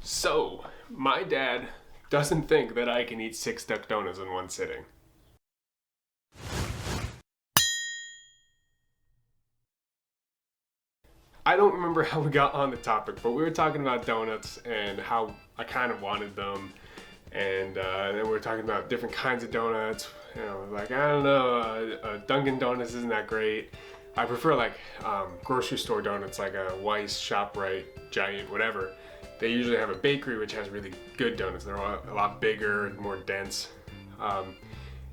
So, my dad doesn't think that I can eat 6 duck donuts in one sitting. I don't remember how we got on the topic, but we were talking about donuts and how I kind of wanted them. And then we were talking about different kinds of donuts. You know, like, I don't know, Dunkin' Donuts isn't that great. I prefer like grocery store donuts, like a Weiss, ShopRite, Giant, whatever. They usually have a bakery which has really good donuts. They're a lot bigger and more dense. And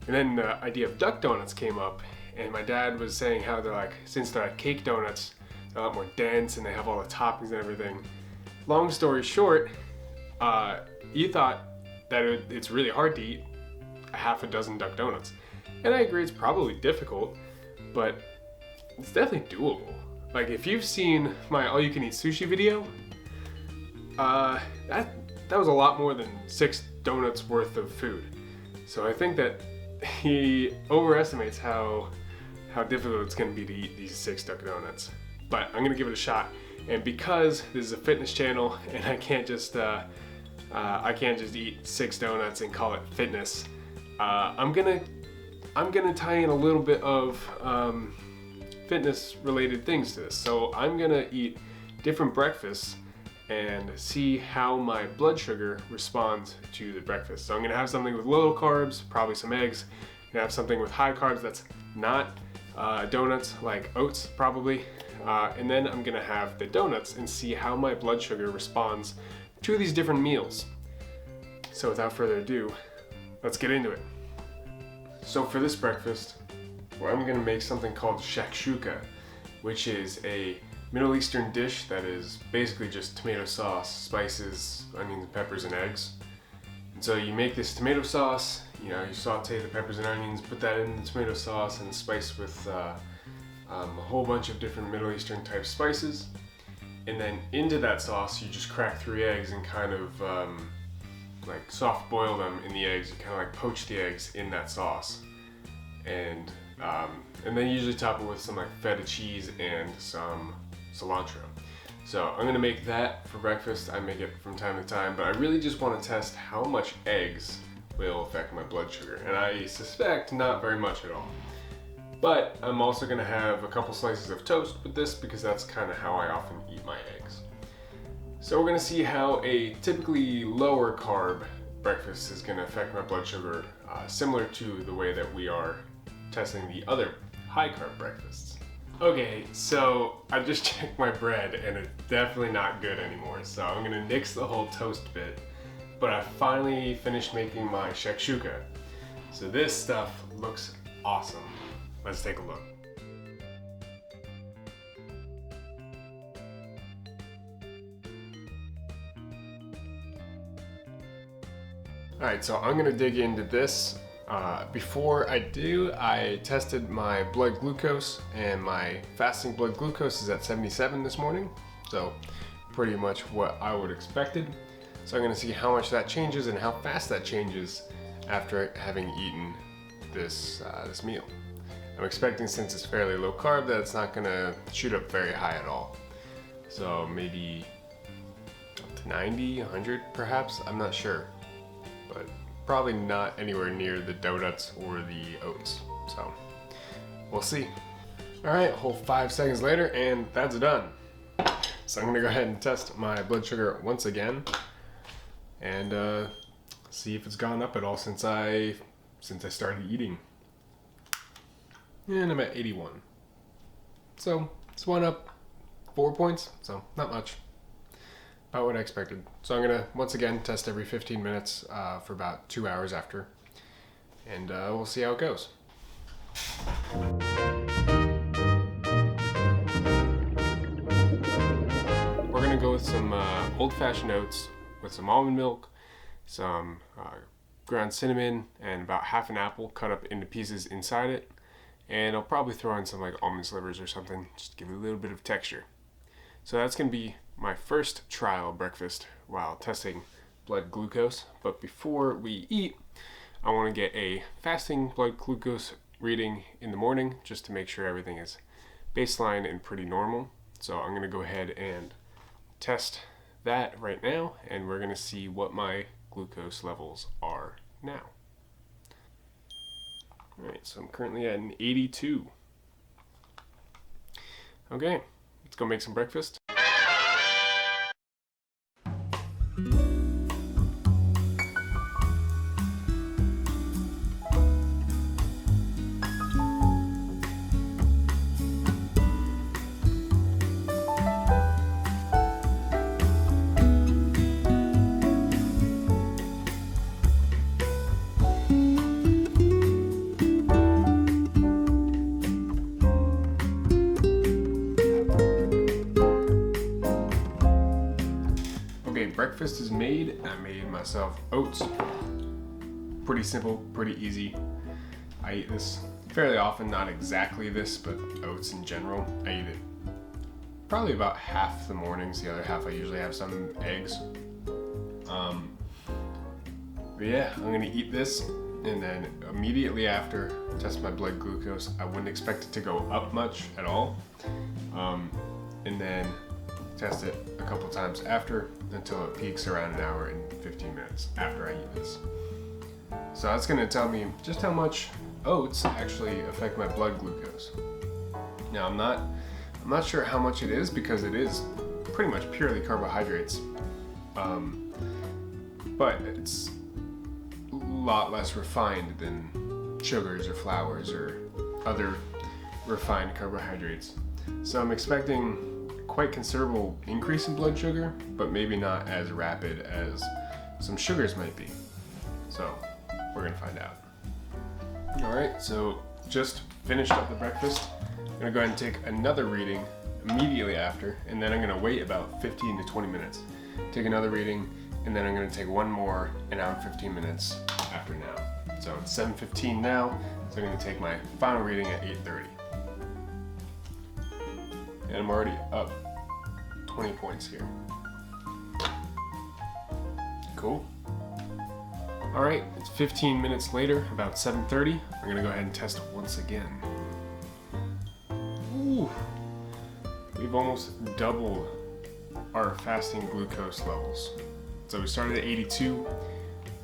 then the idea of duck donuts came up, and my dad was saying how they're like, since they're like cake donuts, they're a lot more dense and they have all the toppings and everything. Long story short, you thought that it's really hard to eat a half a dozen duck donuts. And I agree, it's probably difficult, but it's definitely doable. Like, if you've seen my all you can eat sushi video, that was a lot more than 6 donuts worth of food. So I think that he overestimates how difficult it's going to be to eat these 6 duck donuts. But I'm going to give it a shot. And because this is a fitness channel and I can't just eat 6 donuts and call it fitness, I'm gonna tie in a little bit of fitness related things to this. So I'm gonna eat different breakfasts and see how my blood sugar responds to the breakfast. So I'm gonna have something with low carbs, probably some eggs. I'm gonna have something with high carbs that's not donuts, like oats probably. And then I'm gonna have the donuts and see how my blood sugar responds to these different meals. So without further ado, let's get into it. So for this breakfast, I'm gonna make something called Shakshuka, which is a Middle Eastern dish that is basically just tomato sauce, spices, onions, peppers, and eggs. And so you make this tomato sauce, you saute the peppers and onions, put that in the tomato sauce and spice with a whole bunch of different Middle Eastern type spices. And then into that sauce, you just crack 3 eggs and kind of like soft boil them in the eggs. You kind of like poach the eggs in that sauce. And then you usually top it with some like feta cheese and some cilantro. So I'm gonna make that for breakfast. I make it from time to time, but I really just want to test how much eggs will affect my blood sugar. And I suspect not very much at all. But I'm also gonna have a couple slices of toast with this because that's kind of how I often eat my eggs. So we're gonna see how a typically lower carb breakfast is gonna affect my blood sugar, similar to the way that we are testing the other high carb breakfasts. Okay, so I just checked my bread and it's definitely not good anymore. So I'm gonna nix the whole toast bit, but I finally finished making my shakshuka. So this stuff looks awesome. Let's take a look. Alright, so I'm gonna dig into this. Before I do, I tested my blood glucose, and my fasting blood glucose is at 77 this morning. So pretty much what I would expected. So I'm gonna see how much that changes and how fast that changes after having eaten this meal. I'm expecting, since it's fairly low carb, that it's not gonna shoot up very high at all. So maybe up to 90, 100 perhaps, I'm not sure. But probably not anywhere near the donuts or the oats. So we'll see. All right, whole 5 seconds later and that's done. So I'm gonna go ahead and test my blood sugar once again and see if it's gone up at all since I started eating. And I'm at 81. So it's one up 4 points, so not much. About what I expected. So I'm gonna once again test every 15 minutes for about 2 hours after, and we'll see how it goes. We're gonna go with some old-fashioned oats with some almond milk, some ground cinnamon, and about half an apple cut up into pieces inside it. And I'll probably throw in some like almond slivers or something, just to give it a little bit of texture. So that's gonna be my first trial breakfast while testing blood glucose. But before we eat, I want to get a fasting blood glucose reading in the morning just to make sure everything is baseline and pretty normal. So I'm going to go ahead and test that right now, and we're gonna see what my glucose levels are now. All right, so I'm currently at an 82. Okay, let's go make some breakfast. Breakfast is made. I made myself oats. Pretty simple, pretty easy. I eat this fairly often, not exactly this, but oats in general. I eat it probably about half the mornings. The other half I usually have some eggs. But yeah, I'm gonna eat this, and then immediately after test my blood glucose. I wouldn't expect it to go up much at all. And then test it a couple times after until it peaks around an hour and 15 minutes after I eat this. So that's gonna tell me just how much oats actually affect my blood glucose. Now I'm not sure how much it is because it is pretty much purely carbohydrates. But it's a lot less refined than sugars or flours or other refined carbohydrates. So I'm expecting quite considerable increase in blood sugar, but maybe not as rapid as some sugars might be. So we're gonna find out. All right, so just finished up the breakfast. I'm gonna go ahead and take another reading immediately after, and then I'm gonna wait about 15 to 20 minutes. Take another reading, and then I'm gonna take one more an hour and 15 minutes after now. So it's 7:15 now, so I'm gonna take my final reading at 8:30. And I'm already up 20 points here. Cool. All right, it's 15 minutes later, about 7:30. I'm gonna go ahead and test once again. Ooh, we've almost doubled our fasting glucose levels. So we started at 82,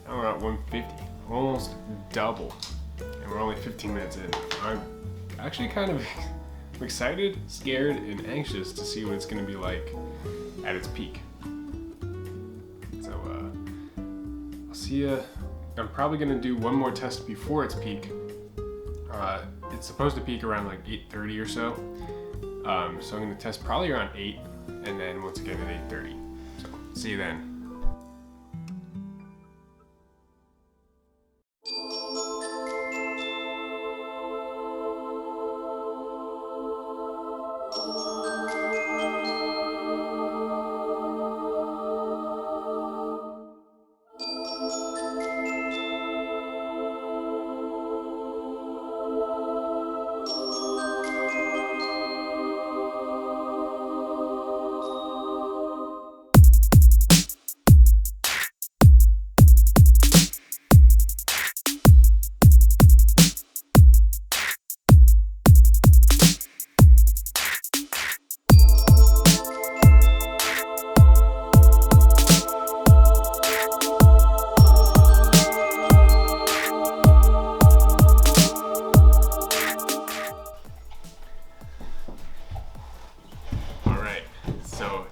now we're at 150, almost double, and we're only 15 minutes in. I'm actually kind of excited, scared, and anxious to see what it's going to be like at its peak. So I'll see ya. I'm probably going to do one more test before its peak. It's supposed to peak around like 8:30 or so. So I'm going to test probably around 8, and then once again at 8:30. So see you then.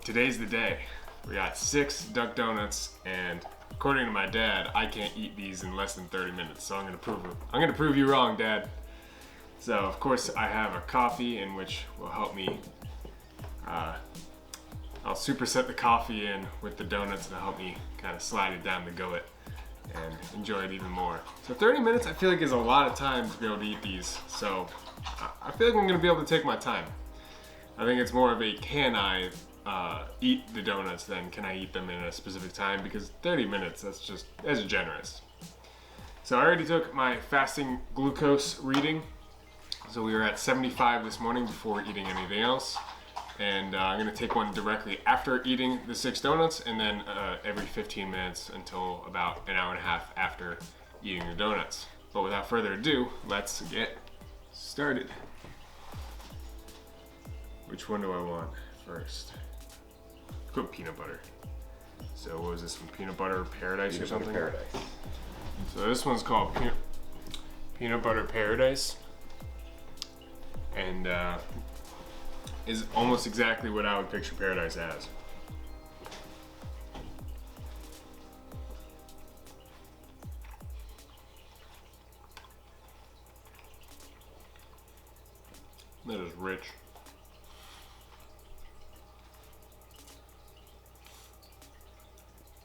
Today's the day. We got 6 duck donuts, and according to my dad, I can't eat these in less than 30 minutes. So I'm gonna prove you wrong, Dad. So of course I have a coffee in which will help me. I'll superset the coffee in with the donuts to help me kind of slide it down the gullet and enjoy it even more. So 30 minutes I feel like is a lot of time to be able to eat these. So I feel like I'm gonna be able to take my time. I think it's more of a can I eat the donuts than can I eat them in a specific time, because 30 minutes, that's generous. So I already took my fasting glucose reading. So we were at 75 this morning before eating anything else. And I'm gonna take one directly after eating the 6 donuts, and then every 15 minutes until about an hour and a half after eating the donuts. But without further ado, let's get started. Which one do I want first? Put peanut butter. So what was this one? Peanut butter paradise or something? Peanut butter paradise. So this one's called peanut butter paradise, and is almost exactly what I would picture paradise as. That is rich.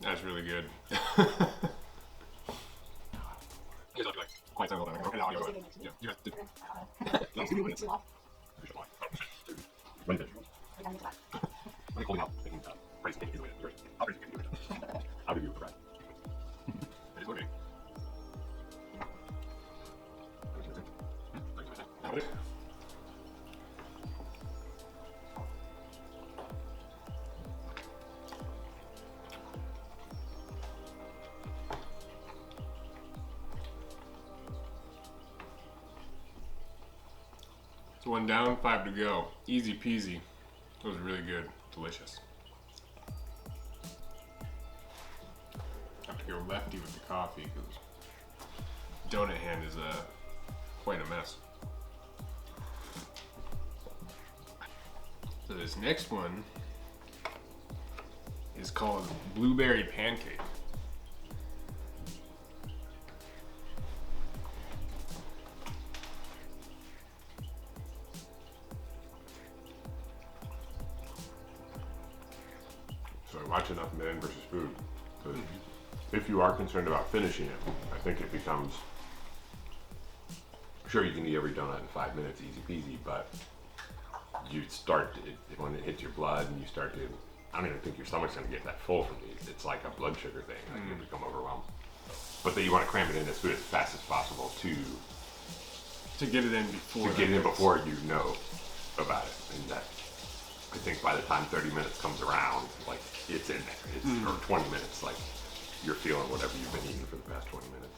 That's really good. So 1 down, 5 to go. Easy peasy. It was really good. Delicious. I have to go lefty with the coffee because donut hand is quite a mess. So this next one is called blueberry pancake. So I watch enough men versus food. Because if you are concerned about finishing it, I think it becomes, sure you can eat every donut in 5 minutes, easy peasy, but you start, when it hits your blood and you start to, I don't even think your stomach's gonna get that full from these. It's like a blood sugar thing, like you become overwhelmed. But then you wanna cram it in as food as fast as possible to get it in before. To get it in before you know about it. And that, I think by the time 30 minutes comes around, like it's in there. It's, or 20 minutes, like you're feeling whatever you've been eating for the past 20 minutes.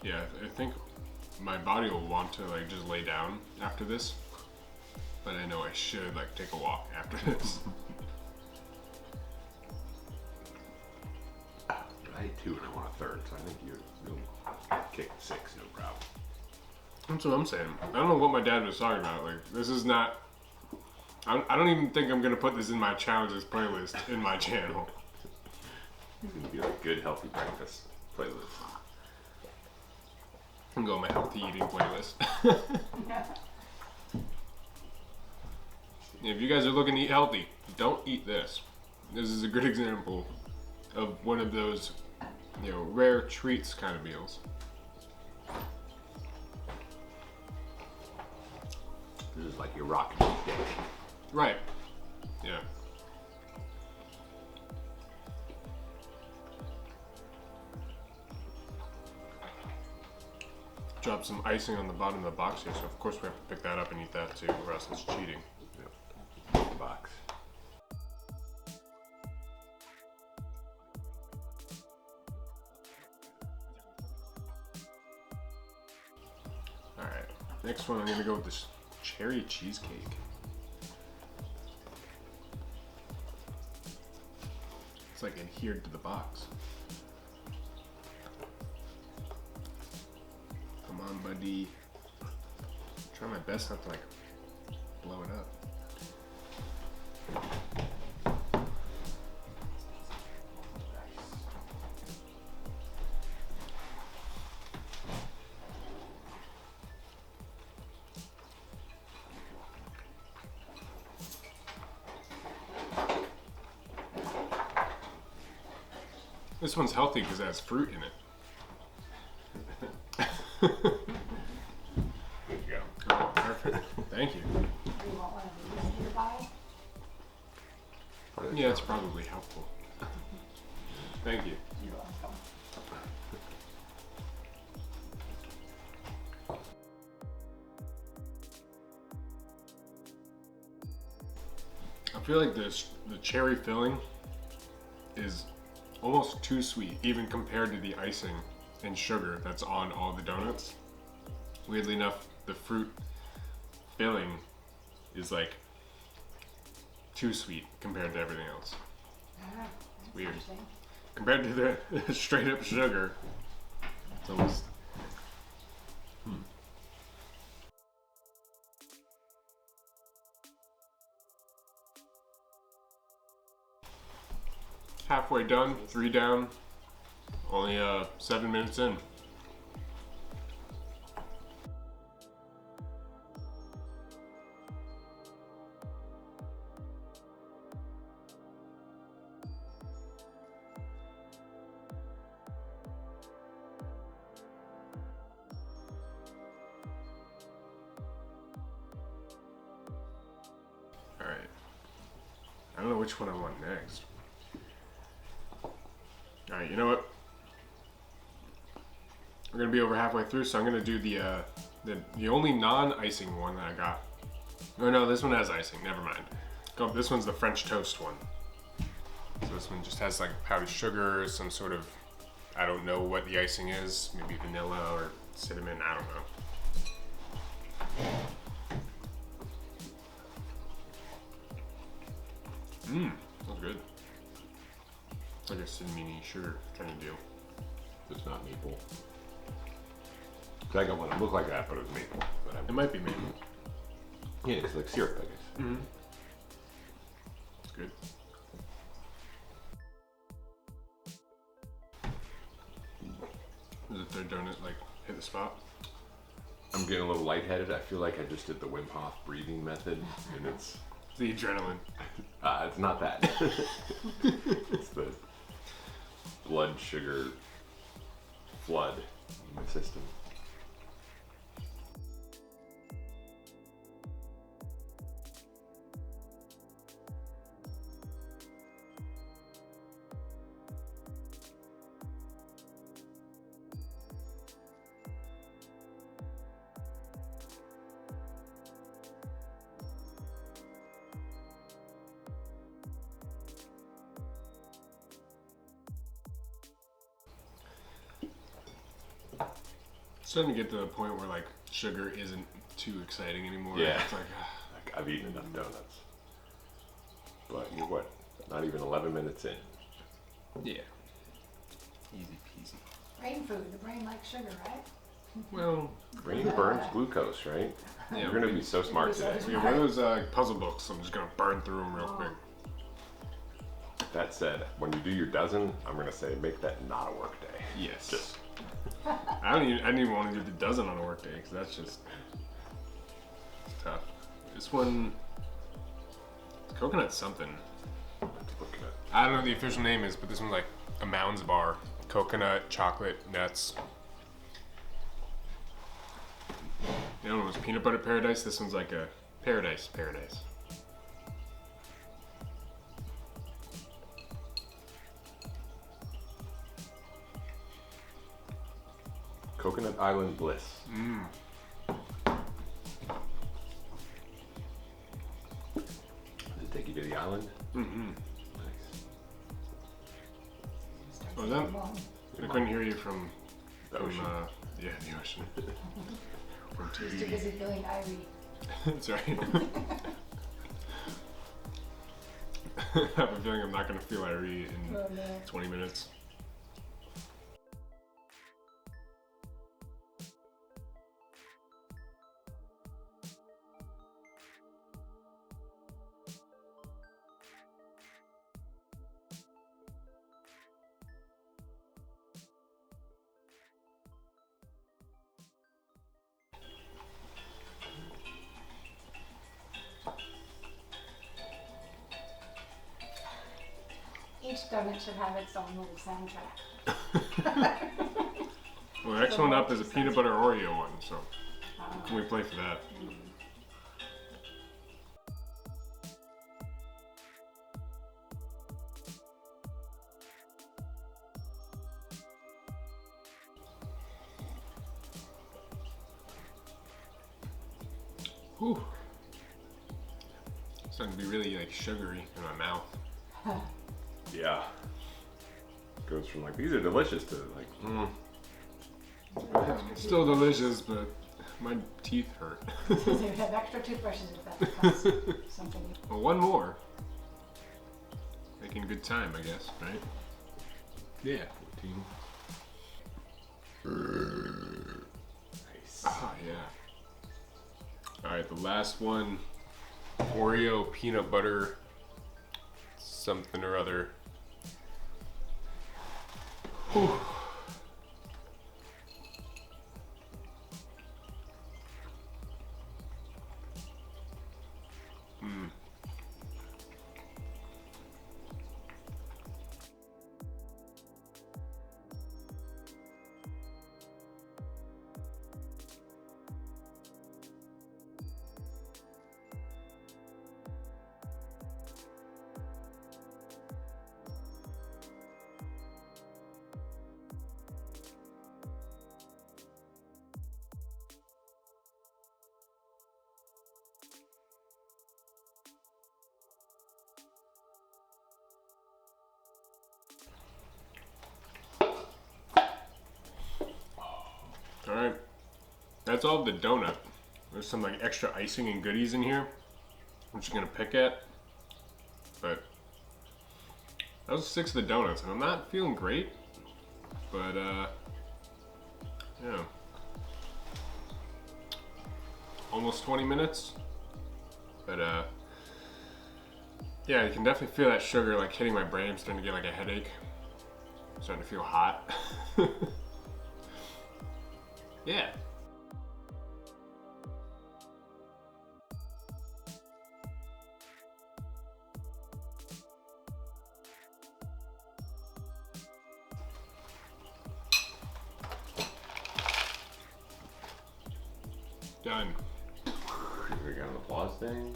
Yeah, I think my body will want to like just lay down after this, but I know I should like take a walk after this. I ate 2 and I want a third, so I think you'll kick 6, no problem. That's what I'm saying. I don't know what my dad was talking about. Like, this is not. I don't even think I'm gonna put this in my challenges playlist in my channel. It's gonna be like good, healthy breakfast playlist. I'm going my healthy eating playlist. If you guys are looking to eat healthy, don't eat this. This is a good example of one of those, you know, rare treats kind of meals. This is like your rock and day. Right. Yeah. Drop some icing on the bottom of the box here, so of course we have to pick that up and eat that too, or else it's cheating. Yep. Box. Alright, next one I'm gonna go with this cherry cheesecake. It's like adhered to the box. Come on, buddy. Try my best not to like blow it up. This one's healthy because it has fruit in it. Good to go. Oh, perfect. Thank you. Do you want one of these in your bag? Yeah, it's probably helpful. Thank you. You're welcome. I feel like the cherry filling is almost too sweet, even compared to the icing and sugar that's on all the donuts. Weirdly enough, the fruit filling is like too sweet compared to everything else. That's weird. interesting. Compared to the straight up sugar, it's almost. Halfway done, 3 down, only 7 minutes in. Alright, I don't know which one I want next. Alright, you know what? We're gonna be over halfway through, so I'm gonna do the only non-icing one that I got. Oh no, this one has icing, never mind. Oh, this one's the French toast one. So this one just has like powdered sugar, some sort of, I don't know what the icing is, maybe vanilla or cinnamon, I don't know. That's good. It's like a cinnamony sugar kind of deal. It's not maple. I got one that looked like that, but it was maple. But It might be maple. yeah, it's like syrup, I guess. It's good. Does the third donut like hit the spot? I'm getting a little lightheaded. I feel like I just did the Wim Hof breathing method, and it's The adrenaline. it's not that. It's the blood sugar flood in my system. Starting to get to the point where like sugar isn't too exciting anymore. Yeah. It's like, Like, I've eaten enough donuts. But you're what? Not even 11 minutes in. yeah. Easy peasy. Brain food. The brain likes sugar, right? Well, Brain burns glucose, right? yeah, You're gonna be so smart today. we have those puzzle books. I'm just gonna burn through them real quick. That said, when you do your dozen, I'm gonna say make that not a work day. Yes. Just I didn't even want to do the dozen on a work day because that's just it's tough. This one, it's coconut something. look at it. I don't know what the official name is, but this one's like a Mounds bar. Coconut, chocolate, nuts. The other one was peanut butter paradise. This one's like a paradise. Coconut Island Bliss. Does it take you to the island? Mm-hmm. Nice. Oh, that? I couldn't hear you from The ocean. yeah, the ocean. From He's too busy feeling irie. Sorry. I have a feeling I'm not gonna feel Irie in Oh, no. 20 minutes. Each donut should have its own little soundtrack. Well, the next one up is a peanut butter Oreo one, so can we play for that? Whew. Starting to be really like sugary in my mouth. Yeah. Goes from like these are delicious to like Still delicious, but My teeth hurt. So you have extra toothbrushes if that becomes something. Well, one more. Making good time, I guess, right? Yeah, 14. Nice. Ah, yeah. Alright, the last one. Oreo peanut butter something or other. Whew. Alright, that's all the donut. There's some like extra icing and goodies in here, I'm just gonna pick at. But that was 6 of the donuts, and I'm not feeling great. But yeah, almost 20 minutes. But yeah, you can definitely feel that sugar like hitting my brain. I'm starting to get like a headache. I'm starting to feel hot. Yeah. Done. We got an applause thing.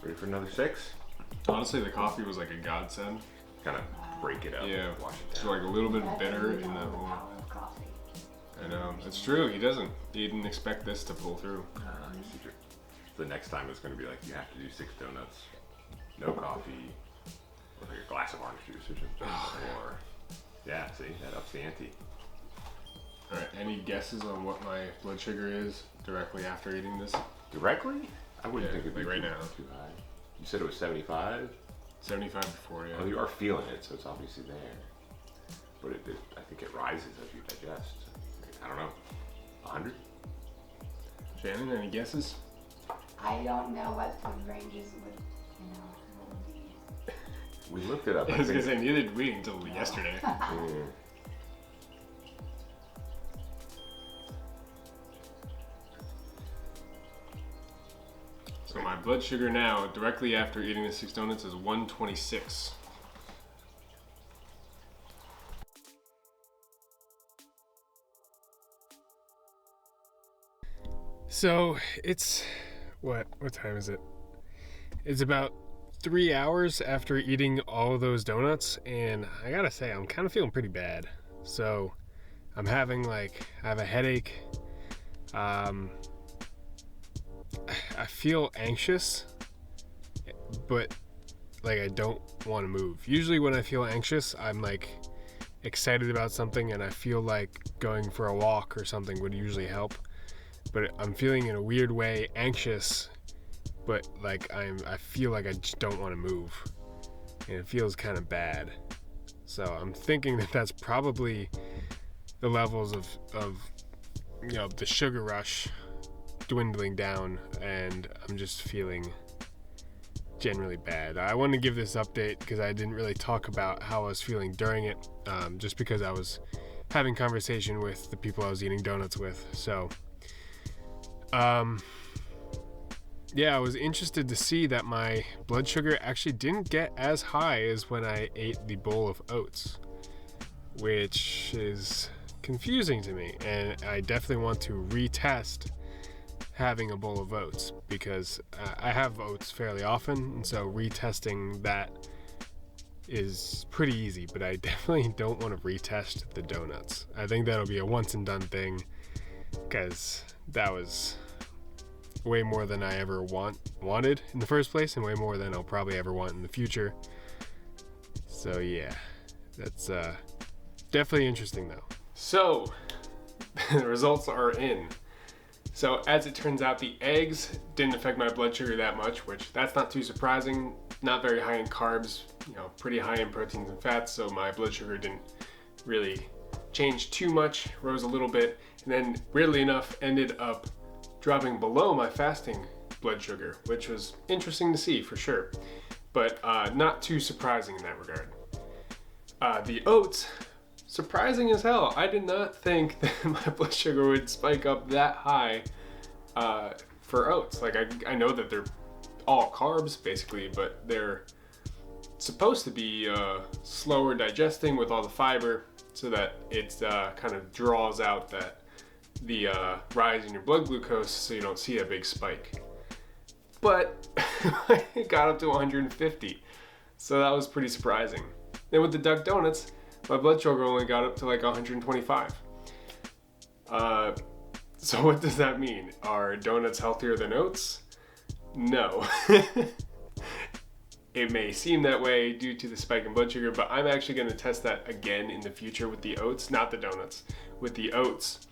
Ready for another 6? Honestly, the coffee was like a godsend. Kind of break it up. Yeah. Wash it So down. like a little bit That bitter is in that the one. power of coffee. I know. It's true. He didn't expect this to pull through. Secret. The next time it's going to be like you have to do 6 donuts, no coffee, with like a glass of orange juice or something. Or yeah, see, that ups the ante. All right. Any guesses on what my blood sugar is directly after eating this? Directly? I wouldn't Yeah, think it'd be like right too, now. too high. You said it was 75. 75 before, yeah. Oh, you are feeling it, so it's obviously there. But I think it rises as you digest. I don't know. 100? Shannon, any guesses? I don't know what food ranges would, what would be. We looked it up. I was gonna say neither did we until No. yesterday. Yeah. So my blood sugar now, directly after eating the 6 donuts, is 126. So it's what time is it? It's about 3 hours after eating all of those donuts, and I gotta say I'm kind of feeling pretty bad. So I'm having I have a headache. I feel anxious, but like I don't want to move. Usually when I feel anxious, I'm like excited about something and I feel like going for a walk or something would usually help. But I'm feeling in a weird way anxious, but like I feel like I just don't want to move. And it feels kind of bad. So I'm thinking that that's probably the levels of the sugar rush dwindling down, and I'm just feeling generally bad. I wanted to give this update because I didn't really talk about how I was feeling during it, just because I was having conversation with the people I was eating donuts with. So yeah, I was interested to see that my blood sugar actually didn't get as high as when I ate the bowl of oats, which is confusing to me, and I definitely want to retest having a bowl of oats because I have oats fairly often, and so retesting that is pretty easy, but I definitely don't want to retest the donuts. I think that'll be a once and done thing because that was way more than I ever wanted in the first place, and way more than I'll probably ever want in the future. So yeah, That's definitely interesting though. So the results are in. So as it turns out, the eggs didn't affect my blood sugar that much, which that's not too surprising. Not very high in carbs, pretty high in proteins and fats, so my blood sugar didn't really change too much, rose a little bit, and then weirdly enough ended up dropping below my fasting blood sugar, which was interesting to see for sure, but not too surprising in that regard. The oats, surprising as hell. I did not think that my blood sugar would spike up that high for oats. Like I know that they're all carbs basically, but they're supposed to be slower digesting with all the fiber, so that it kind of draws out the rise in your blood glucose, so you don't see a big spike. But it got up to 150, so that was pretty surprising. Then with the duck donuts, my blood sugar only got up to like 125. So what does that mean? Are donuts healthier than oats? No. It may seem that way due to the spike in blood sugar, but I'm actually going to test that again in the future with the oats, not the donuts, with the oats,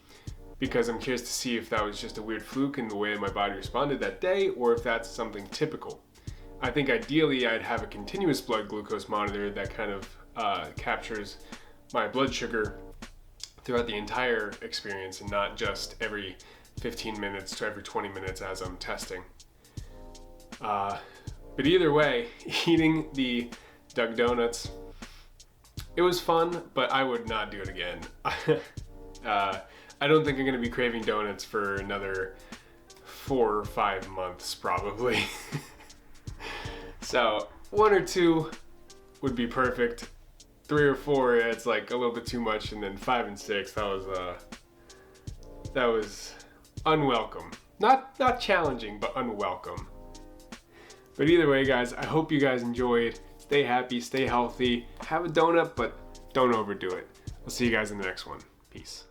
because I'm curious to see if that was just a weird fluke in the way my body responded that day, or if that's something typical. I think ideally I'd have a continuous blood glucose monitor that kind of captures my blood sugar throughout the entire experience and not just every 15 minutes to every 20 minutes as I'm testing. But either way, eating the duck donuts, it was fun, but I would not do it again. I don't think I'm going to be craving donuts for another 4 or 5 months probably. So 1 or 2 would be perfect. 3 or 4, it's like a little bit too much, and then 5 and 6, that was unwelcome. Not challenging, but unwelcome. But either way, guys, I hope you guys enjoyed. Stay happy, stay healthy, have a donut, but don't overdo it. I'll see you guys in the next one. Peace.